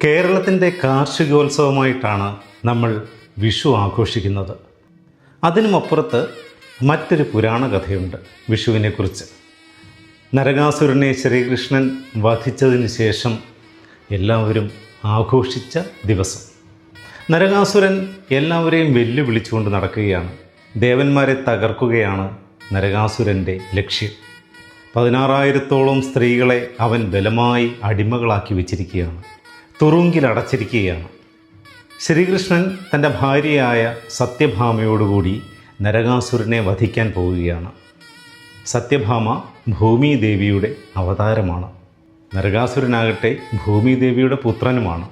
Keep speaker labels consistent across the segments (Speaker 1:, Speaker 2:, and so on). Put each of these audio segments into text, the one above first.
Speaker 1: കേരളത്തിൻ്റെ കാർഷികോത്സവമായിട്ടാണ് നമ്മൾ വിഷു ആഘോഷിക്കുന്നത്. അതിനുമപ്പുറത്ത് മറ്റൊരു പുരാണ കഥയുണ്ട് വിഷുവിനെക്കുറിച്ച്. നരകാസുരനെ ശ്രീകൃഷ്ണൻ വധിച്ചതിന് ശേഷം എല്ലാവരും ആഘോഷിച്ച ദിവസം. നരകാസുരൻ എല്ലാവരെയും വെല്ലുവിളിച്ചുകൊണ്ട് നടക്കുകയാണ്. ദേവന്മാരെ തകർക്കുകയാണ് നരകാസുരൻ്റെ ലക്ഷ്യം. 16,000-ഓളം സ്ത്രീകളെ അവൻ ബലമായി അടിമകളാക്കി വച്ചിരിക്കുകയാണ്, തുറുങ്കിലടച്ചിരിക്കുകയാണ്. ശ്രീകൃഷ്ണൻ തൻ്റെ ഭാര്യയായ സത്യഭാമയോടുകൂടി നരകാസുരനെ വധിക്കാൻ പോവുകയാണ്. സത്യഭാമ ഭൂമിദേവിയുടെ അവതാരമാണ്. നരകാസുരനാകട്ടെ ഭൂമിദേവിയുടെ പുത്രനുമാണ്.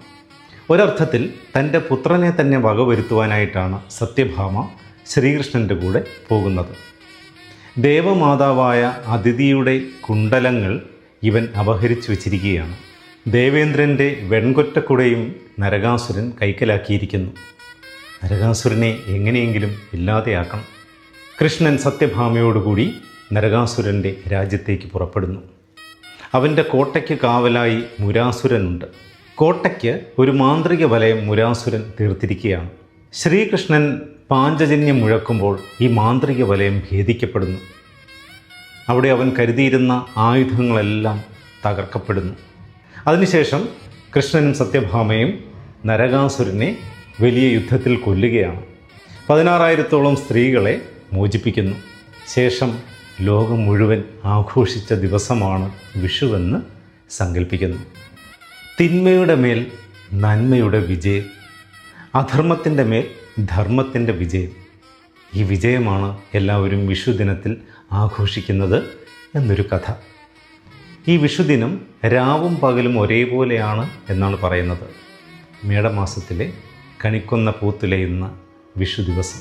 Speaker 1: ഒരർത്ഥത്തിൽ തൻ്റെ പുത്രനെ തന്നെ വകവരുത്തുവാനായിട്ടാണ് സത്യഭാമ ശ്രീകൃഷ്ണൻ്റെ കൂടെ പോകുന്നത്. ദേവമാതാവായ അതിഥിയുടെ കുണ്ടലങ്ങൾ ഇവൻ അപഹരിച്ചു വച്ചിരിക്കുകയാണ്. ദേവേന്ദ്രൻ്റെ വെൺകൊറ്റക്കുടയും നരകാസുരൻ കൈക്കലാക്കിയിരിക്കുന്നു. നരകാസുരനെ എങ്ങനെയെങ്കിലും ഇല്ലാതെയാക്കണം. കൃഷ്ണൻ സത്യഭാമയോടുകൂടി നരകാസുരൻ്റെ രാജ്യത്തേക്ക് പുറപ്പെടുന്നു. അവൻ്റെ കോട്ടയ്ക്ക് കാവലായി മുരാസുരനുണ്ട്. കോട്ടയ്ക്ക് ഒരു മാന്ത്രിക വലയം മുരാസുരൻ തീർത്തിരിക്കുകയാണ്. ശ്രീകൃഷ്ണൻ പാഞ്ചജന്യം മുഴക്കുമ്പോൾ ഈ മാന്ത്രിക വലയം ഭേദിക്കപ്പെടുന്നു. അവിടെ അവൻ കരുതിയിരുന്ന ആയുധങ്ങളെല്ലാം തകർക്കപ്പെടുന്നു. അതിനുശേഷം കൃഷ്ണനും സത്യഭാമയും നരകാസുരനെ വലിയ യുദ്ധത്തിൽ കൊല്ലുകയാണ്. 16,000-ഓളം സ്ത്രീകളെ മോചിപ്പിക്കുന്നു. ശേഷം ലോകം മുഴുവൻ ആഘോഷിച്ച ദിവസമാണ് വിഷുവെന്ന് സങ്കല്പിക്കുന്നു. തിന്മയുടെ മേൽ നന്മയുടെ വിജയം, അധർമ്മത്തിൻ്റെ മേൽ ധർമ്മത്തിൻ്റെ വിജയം. ഈ വിജയമാണ് എല്ലാവരും വിഷുദിനത്തിൽ ആഘോഷിക്കുന്നത് എന്നൊരു കഥ. ഈ വിഷുദിനം രാവും പകലും ഒരേപോലെയാണ് എന്നാണ് പറയുന്നത്. മേടമാസത്തിലെ കണിക്കൊന്ന പൂത്തുലയുന്ന വിഷു ദിവസം.